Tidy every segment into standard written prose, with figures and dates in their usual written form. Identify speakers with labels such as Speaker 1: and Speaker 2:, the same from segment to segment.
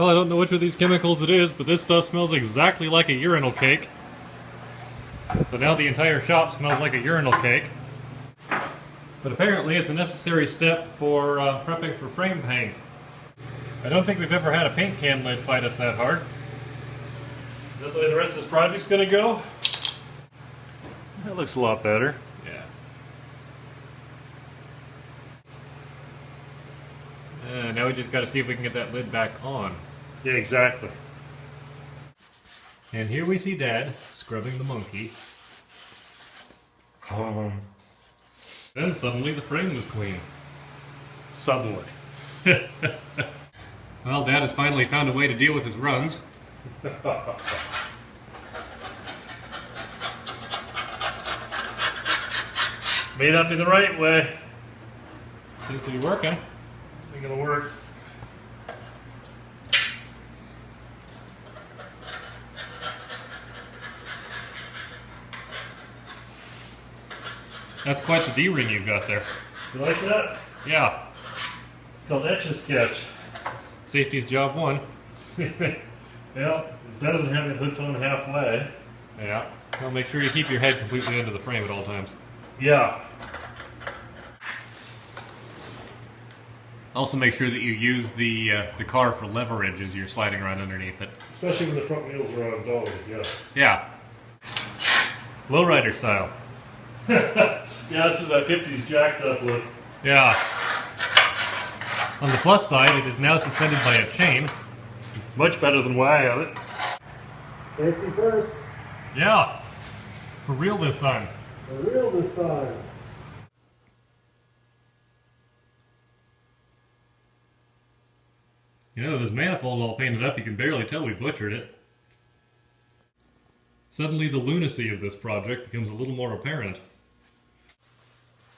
Speaker 1: Well, I don't know which of these chemicals it is, but this stuff smells exactly like a urinal cake. So now the entire shop smells like a urinal cake. But apparently it's a necessary step for prepping for frame paint. I don't think we've ever had a paint can lid fight us that hard.
Speaker 2: Is that the way the rest of this project's gonna go? That looks a lot better.
Speaker 1: Yeah. Now we just got to see if we can get that lid back on.
Speaker 2: Yeah, exactly.
Speaker 1: And here we see Dad scrubbing the monkey. Then suddenly the frame was clean.
Speaker 2: Suddenly.
Speaker 1: Well, Dad has finally found a way to deal with his runs.
Speaker 2: May not be the right way.
Speaker 1: Seems to be working.
Speaker 2: It's not gonna work.
Speaker 1: That's quite the D-ring you've got there.
Speaker 2: You like that?
Speaker 1: Yeah.
Speaker 2: It's called Etch-a-Sketch.
Speaker 1: Safety's job one.
Speaker 2: Well, it's better than having it hooked on halfway.
Speaker 1: Yeah. Well, make sure you keep your head completely under the frame at all times.
Speaker 2: Yeah.
Speaker 1: Also make sure that you use the car for leverage as you're sliding around underneath it.
Speaker 2: Especially when the front wheels are on dollies, yeah.
Speaker 1: Yeah. Lowrider style.
Speaker 2: Yeah, this is that 50s jacked up look.
Speaker 1: Yeah. On the plus side, it is now suspended by a chain.
Speaker 2: Much better than why I have it. Safety first.
Speaker 1: Yeah. For real this time.
Speaker 2: For real this time.
Speaker 1: You know, this manifold all painted up, you can barely tell we butchered it. Suddenly the lunacy of this project becomes a little more apparent.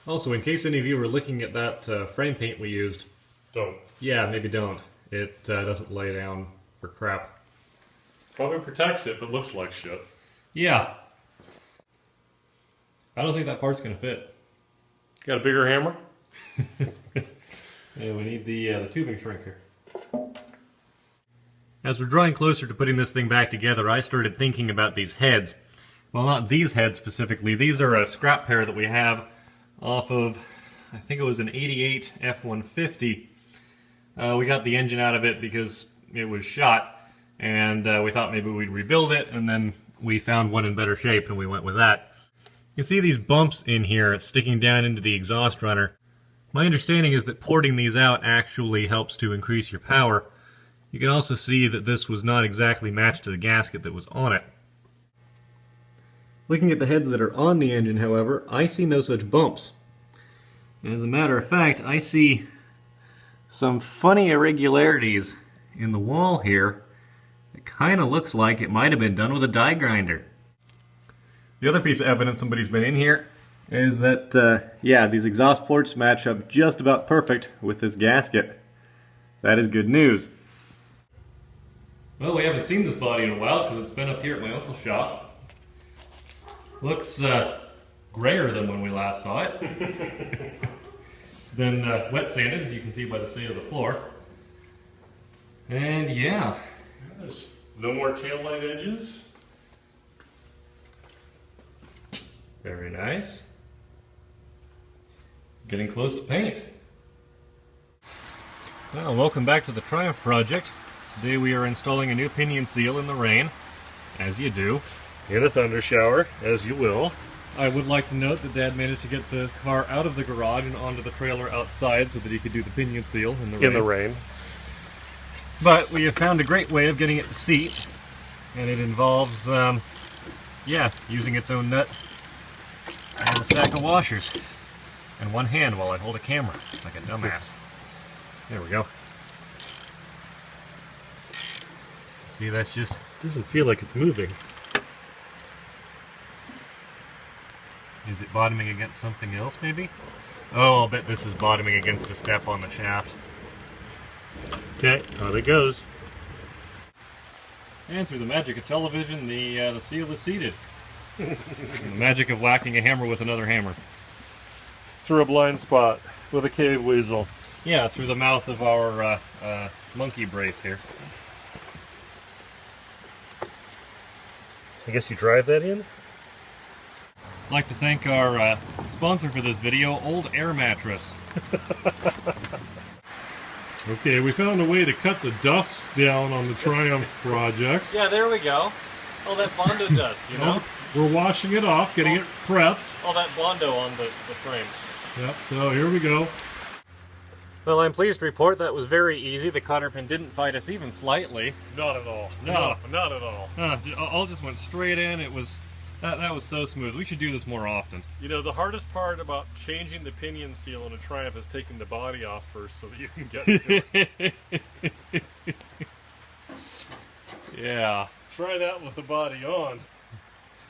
Speaker 1: Also, in case any of you were looking at that frame paint we used,
Speaker 2: Don't.
Speaker 1: yeah, maybe don't. It doesn't lay down for crap.
Speaker 2: Probably protects it, but looks like shit.
Speaker 1: Yeah. I don't think that part's gonna fit.
Speaker 2: Got a bigger hammer?
Speaker 1: Yeah, we need the tubing shrinker. As we're drawing closer to putting this thing back together, I started thinking about these heads. Well, not these heads specifically. These are a scrap pair that we have off of, I think it was an 88 F-150. We got the engine out of it because it was shot, and we thought maybe we'd rebuild it, and then we found one in better shape and we went with that. You see these bumps in here sticking down into the exhaust runner. My understanding is that porting these out actually helps to increase your power. You can also see that this was not exactly matched to the gasket that was on it. Looking at the heads that are on the engine, however, I see no such bumps. As a matter of fact, I see some funny irregularities in the wall here. It kind of looks like it might have been done with a die grinder. The other piece of evidence somebody's been in here is that, yeah, these exhaust ports match up just about perfect with this gasket. That is good news. Well, we haven't seen this body in a while because it's been up here at my uncle's shop. Looks grayer than when we last saw it. It's been wet sanded, as you can see by the state of the floor. And yeah.
Speaker 2: Yes. No more taillight edges.
Speaker 1: Very nice. Getting close to paint. Well, welcome back to the Triumph project. Today we are installing a new pinion seal in the rain, as you do.
Speaker 2: In a thunder shower, as you will.
Speaker 1: I would like to note that Dad managed to get the car out of the garage and onto the trailer outside so that he could do the pinion seal in the rain.
Speaker 2: In the rain.
Speaker 1: But we have found a great way of getting it to seat, and it involves, yeah, using its own nut and a stack of washers. And one hand while I hold a camera, like a dumbass. There we go. See, that's just...
Speaker 2: Doesn't feel like it's moving.
Speaker 1: Is it bottoming against something else, maybe? Oh, I'll bet this is bottoming against a step on the shaft.
Speaker 2: Okay, out it goes.
Speaker 1: And through the magic of television, the seal is seated. The magic of whacking a hammer with another hammer.
Speaker 2: Through a blind spot with a cave weasel.
Speaker 1: Yeah, through the mouth of our monkey brace here.
Speaker 2: I guess you drive that in?
Speaker 1: I'd like to thank our sponsor for this video, Old Air Mattress.
Speaker 2: Okay, we found a way to cut the dust down on the Triumph project.
Speaker 1: Yeah, there we go. All that Bondo dust, you know?
Speaker 2: We're washing it off, getting it prepped.
Speaker 1: All that Bondo on the frame.
Speaker 2: Yep, so here we go.
Speaker 1: Well, I'm pleased to report that was very easy. The cotter pin didn't fight us even slightly.
Speaker 2: Not at all.
Speaker 1: No.
Speaker 2: Not at all.
Speaker 1: All just went straight in. It was that was so smooth. We should do this more often.
Speaker 2: You know, the hardest part about changing the pinion seal on a Triumph is taking the body off first so that you can get to it.
Speaker 1: Yeah.
Speaker 2: Try that with the body on.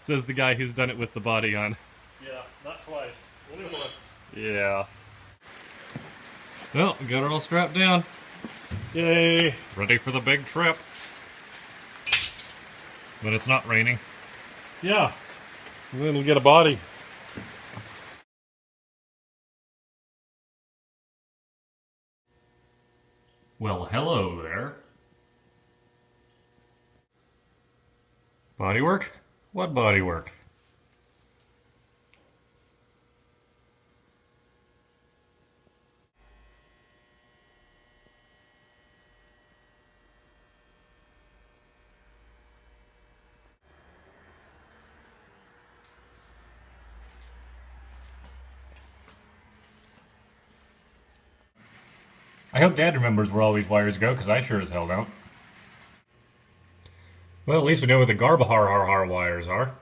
Speaker 1: Says the guy who's done it with the body on.
Speaker 2: Yeah, not twice. Only once.
Speaker 1: Yeah. Well, we got her all strapped down.
Speaker 2: Yay!
Speaker 1: Ready for the big trip. But it's not raining.
Speaker 2: Yeah. And then we'll get a body.
Speaker 1: Well, hello there. Bodywork? What bodywork? I hope Dad remembers where all these wires go, because I sure as hell don't. Well, at least we know where the Garbahar wires are.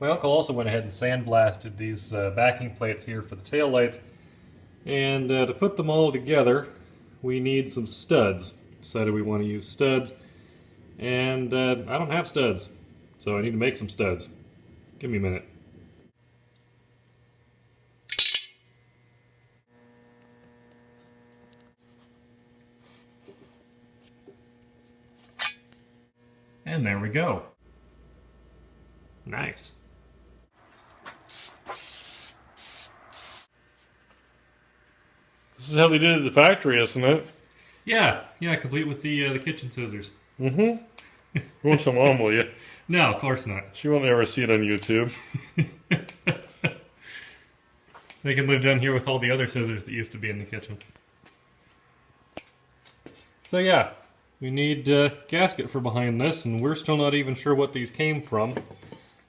Speaker 1: My uncle also went ahead and sandblasted these backing plates here for the tail lights. And to put them all together, we need some studs. Decided we want to use studs. And I don't have studs, so I need to make some studs. Give me a minute. And there we go. Nice.
Speaker 2: This is how they did it at the factory, isn't it?
Speaker 1: Yeah, complete with the kitchen scissors.
Speaker 2: Mm-hmm. You won't tell Mom, will you?
Speaker 1: No, of course not.
Speaker 2: She won't ever see it on YouTube.
Speaker 1: They can live down here with all the other scissors that used to be in the kitchen. So yeah, we need a gasket for behind this, and we're still not even sure what these came from.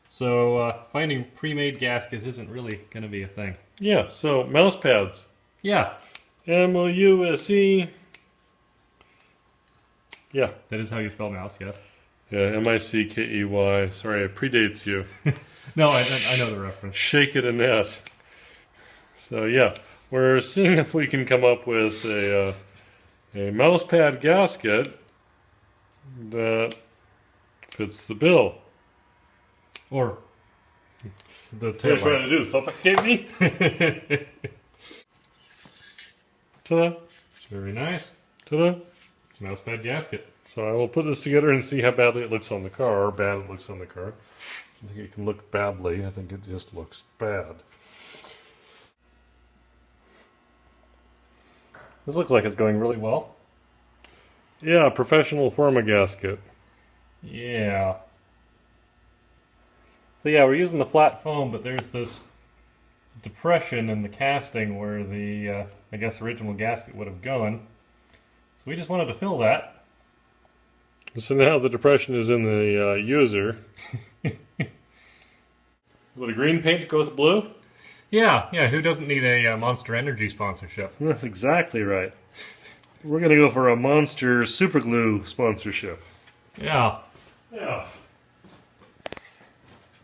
Speaker 1: So finding pre-made gaskets isn't really going to be a thing.
Speaker 2: Yeah, so Mousepads.
Speaker 1: Yeah.
Speaker 2: M-O-U-S-E. Yeah.
Speaker 1: That is how you spell mouse, yes.
Speaker 2: Yeah, M-I-C-K-E-Y. Sorry, it predates you.
Speaker 1: No, I know the reference.
Speaker 2: Shake it in that. So yeah, we're seeing if we can come up with a mousepad gasket that fits the bill.
Speaker 1: Or the
Speaker 2: What are you trying to do? Suffocate me? Ta-da!
Speaker 1: Very nice.
Speaker 2: Ta-da!
Speaker 1: Mousepad gasket.
Speaker 2: So I will put this together and see how badly it looks on the car, or bad it looks on the car. I think it can look badly. I think it just looks bad.
Speaker 1: This looks like it's going really well.
Speaker 2: Yeah, professional forma gasket.
Speaker 1: Yeah. So yeah, we're using the flat foam, but there's this depression in the casting where the, I guess, original gasket would have gone. So we just wanted to fill that.
Speaker 2: So now the depression is in the user. Would a green paint go with blue?
Speaker 1: Yeah, who doesn't need a Monster Energy sponsorship?
Speaker 2: That's exactly right. We're going to go for a Monster Super Glue sponsorship.
Speaker 1: Yeah.
Speaker 2: Yeah.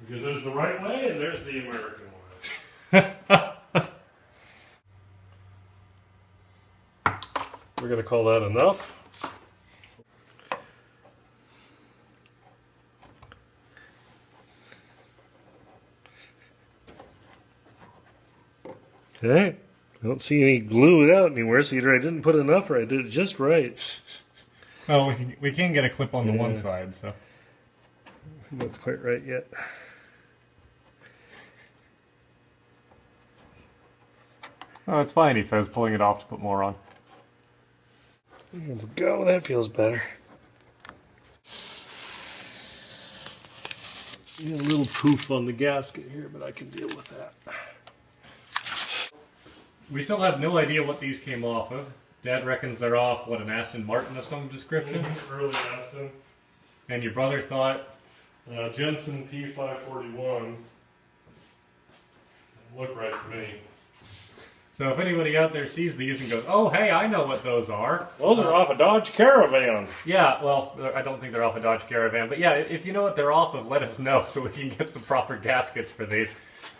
Speaker 2: Because there's the right way and there's the American way. We're going to call that enough. Okay. I don't see any glue out anywhere, so either I didn't put enough or I did it just right.
Speaker 1: Well, we can get a clip on the one side, so.
Speaker 2: That's quite right yet.
Speaker 1: Oh, it's fine, he says, pulling it off to put more on.
Speaker 2: There we go, that feels better. a little poof on the gasket here, but I can deal with that.
Speaker 1: We still have no idea what these came off of. Dad reckons they're off, what, an Aston Martin of some description?
Speaker 2: Early Aston.
Speaker 1: And your brother thought?
Speaker 2: Jensen P541. Look right to me.
Speaker 1: So if anybody out there sees these and goes, oh, hey, I know what those are.
Speaker 2: Those are off a Dodge Caravan.
Speaker 1: Yeah, well, I don't think they're off a Dodge Caravan. But yeah, if you know what they're off of, let us know so we can get some proper gaskets for these.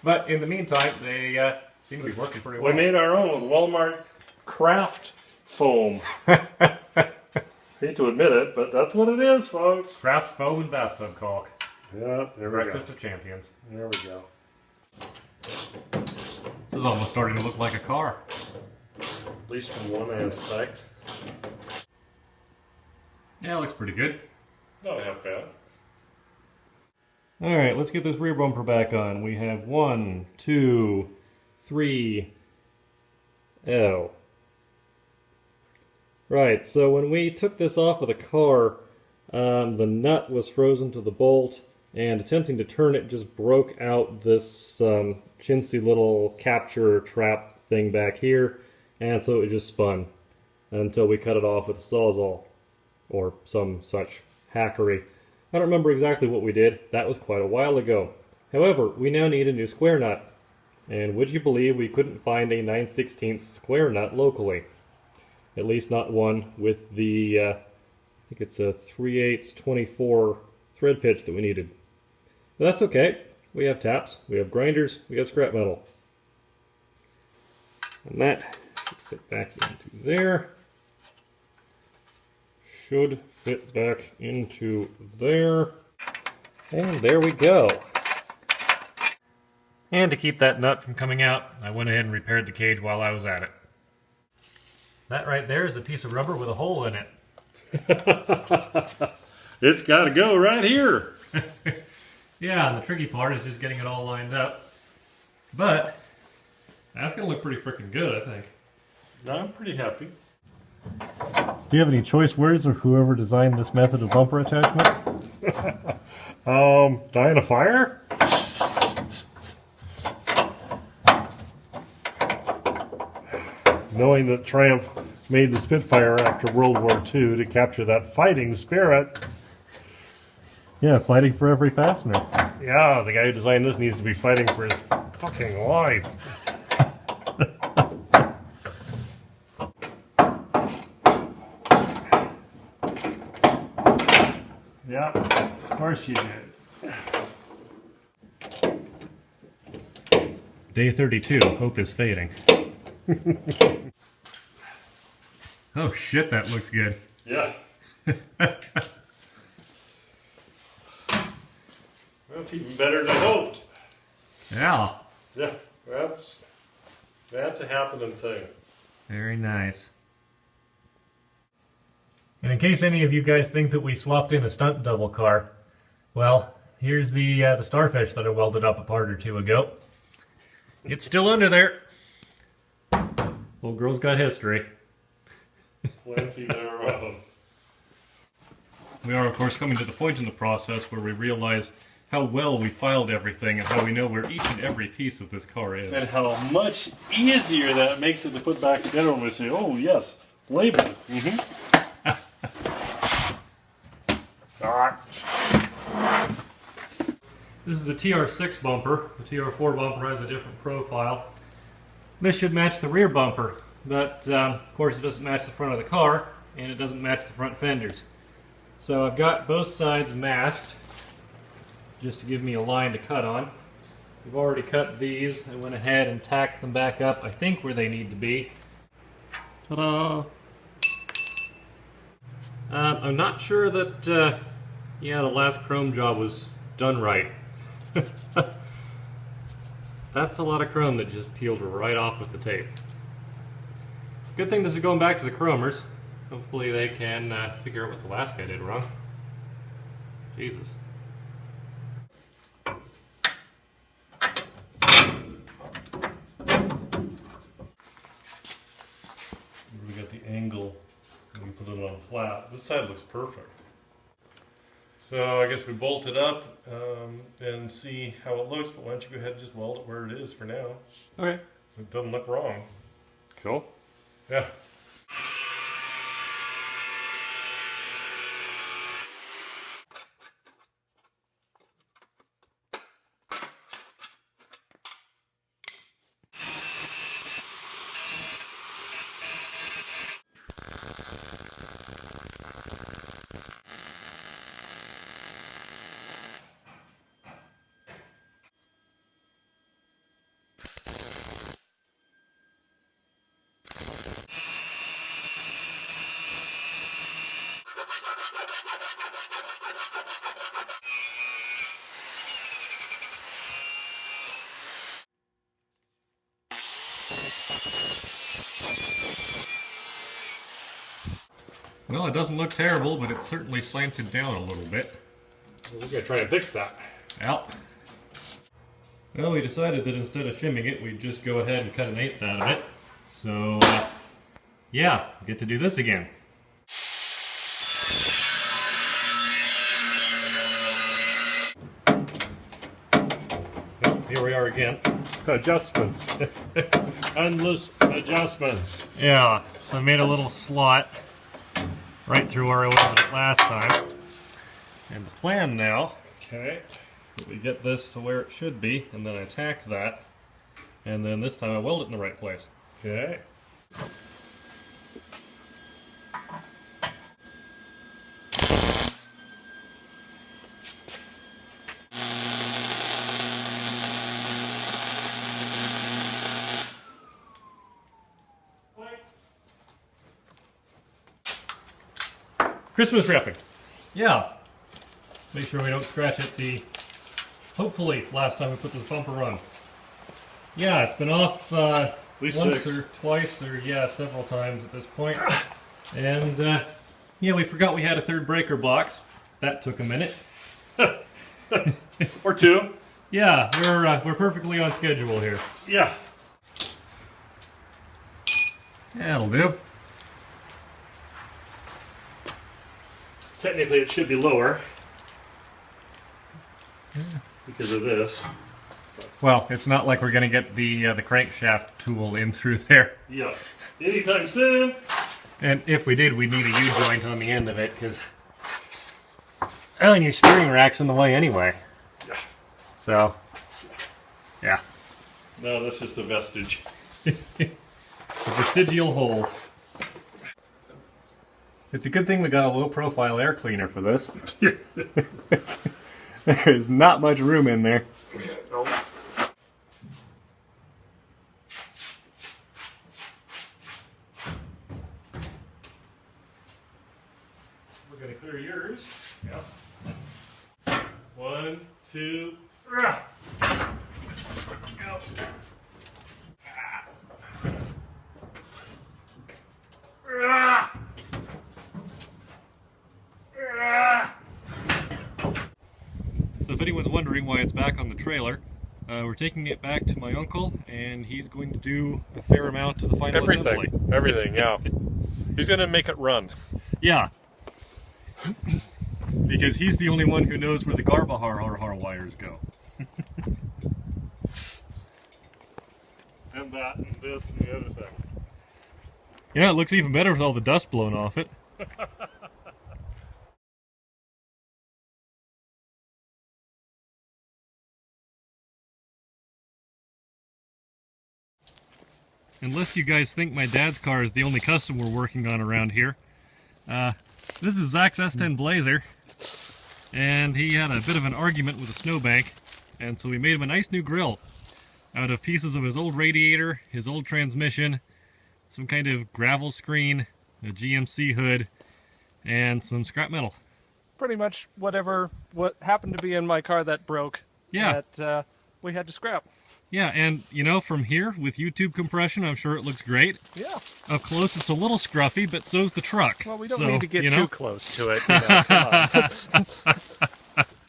Speaker 1: But in the meantime, they seem to be working pretty well.
Speaker 2: We made our own with Walmart craft foam. Hate to admit it, but that's what it is, folks.
Speaker 1: Craft foam and bathtub caulk.
Speaker 2: Yeah, there we go.
Speaker 1: Breakfast of champions.
Speaker 2: There we go.
Speaker 1: This is almost starting to look like a car.
Speaker 2: At least from one aspect.
Speaker 1: Yeah, it looks pretty good.
Speaker 2: Not half bad.
Speaker 1: Alright, let's get this rear bumper back on. We have 1, 2, 3, L. Right, so when we took this off of the car, the nut was frozen to the bolt, and attempting to turn it just broke out this chintzy little capture trap thing back here, and so it just spun until we cut it off with a Sawzall, or some such hackery. I don't remember exactly what we did. That was quite a while ago. However, we now need a new square nut, and would you believe we couldn't find a 9/16 square nut locally? At least not one with the, I think it's a 3/8 24 thread pitch that we needed. But that's okay. We have taps, we have grinders, we have scrap metal. And that should fit back into there. Should fit back into there. And there we go. And to keep that nut from coming out, I went ahead and repaired the cage while I was at it. That right there is a piece of rubber with a hole in it.
Speaker 2: It's got to go right here.
Speaker 1: Yeah, and the tricky part is just getting it all lined up. But that's going to look pretty freaking good, I think.
Speaker 2: I'm pretty happy.
Speaker 1: Do you have any choice words of whoever designed this method of bumper attachment?
Speaker 2: Dying a fire? Knowing that Triumph made the Spitfire after World War II to capture that fighting spirit.
Speaker 1: Yeah, fighting for every fastener.
Speaker 2: Yeah, the guy who designed this needs to be fighting for his fucking life. Yeah, of course you did.
Speaker 1: Day 32, hope is fading. Oh shit, that looks good.
Speaker 2: Yeah. That's even better than I hoped.
Speaker 1: Yeah.
Speaker 2: Yeah, that's a happening thing.
Speaker 1: Very nice. And in case any of you guys think that we swapped in a stunt double car, well, here's the starfish that I welded up a part or two ago. It's still under there. Old girl's got history.
Speaker 2: Plenty thereof.
Speaker 1: We are, of course, coming to the point in the process where we realize how well we filed everything and how we know where each and every piece of this car is.
Speaker 2: And how much easier that makes it to put back together when we say, oh yes, label.
Speaker 1: This is a TR6 bumper. The TR4 bumper has a different profile. This should match the rear bumper, but of course it doesn't match the front of the car, and it doesn't match the front fenders. So I've got both sides masked, just to give me a line to cut on. We've already cut these. I went ahead and tacked them back up, I think, where they need to be. Ta-da! I'm not sure that, yeah, the last chrome job was done right. That's a lot of chrome that just peeled right off with the tape. Good thing this is going back to the chromers. Hopefully they can figure out what the last guy did wrong. Jesus.
Speaker 2: We got the angle, and we put it on flat. This side looks perfect. So I guess we bolt it up and see how it looks, but why don't you go ahead and just weld it where it is for now.
Speaker 1: Okay.
Speaker 2: So it doesn't look wrong.
Speaker 1: Cool.
Speaker 2: Yeah.
Speaker 1: Well, it doesn't look terrible, but it's certainly slanted down a little bit.
Speaker 2: We're going to try and fix that.
Speaker 1: Well, we decided that instead of shimming it, we'd just go ahead and cut an eighth out of it. So, yeah, get to do this again. Well, here we are again.
Speaker 2: Adjustments. Endless adjustments.
Speaker 1: Yeah, so I made a little slot right through where I was at it last time. And the plan now,
Speaker 2: Okay.
Speaker 1: that we get this to where it should be, and then I tack that, and then this time I weld it in the right place.
Speaker 2: Okay.
Speaker 1: Christmas wrapping. Yeah. Make sure we don't scratch it the, hopefully, last time we put this bumper on. Yeah, it's been off
Speaker 2: least
Speaker 1: once
Speaker 2: 6.
Speaker 1: or twice or, yeah, several times at this point. And, yeah, we forgot we had a third breaker box. That took a minute.
Speaker 2: Or 2.
Speaker 1: Yeah, we're perfectly on schedule here.
Speaker 2: Yeah.
Speaker 1: That'll do.
Speaker 2: Technically it should be lower. Because of this.
Speaker 1: Well, it's not like we're going to get the crankshaft tool in through there.
Speaker 2: Yeah. Anytime soon.
Speaker 1: And if we did, we'd need a U-joint on the end of it, because... Oh, and your steering rack's in the way anyway.
Speaker 2: Yeah.
Speaker 1: So, yeah.
Speaker 2: No, that's just a vestige.
Speaker 1: The vestigial hole. It's a good thing we got a low-profile air cleaner for this. There's not much room in there.
Speaker 2: Nope. We're going to clear yours. Yeah. 1, 2, ah. Go. Ah. Ah.
Speaker 1: So if anyone's wondering why it's back on the trailer, we're taking it back to my uncle, and he's going to do a fair amount to the final assembly.
Speaker 2: Everything, yeah. He's going to make it run.
Speaker 1: Yeah. Because he's the only one who knows where the Garbahar wires go.
Speaker 2: And that, and this, and the other thing.
Speaker 1: Yeah, it looks even better with all the dust blown off it. Unless you guys think my dad's car is the only custom we're working on around here. This is Zach's S10 Blazer, and he had a bit of an argument with a snowbank, and so we made him a nice new grill out of pieces of his old radiator, his old transmission, some kind of gravel screen, a GMC hood, and some scrap metal.
Speaker 3: Pretty much what happened to be in my car that broke.
Speaker 1: Yeah.
Speaker 3: That we had to scrap.
Speaker 1: Yeah, and you know, from here, with YouTube compression, I'm sure it looks great.
Speaker 3: Yeah.
Speaker 1: Up close, it's a little scruffy, but so's the truck.
Speaker 3: Well, we don't
Speaker 1: So,
Speaker 3: need to get
Speaker 1: you know?
Speaker 3: too close to it. You know, come on.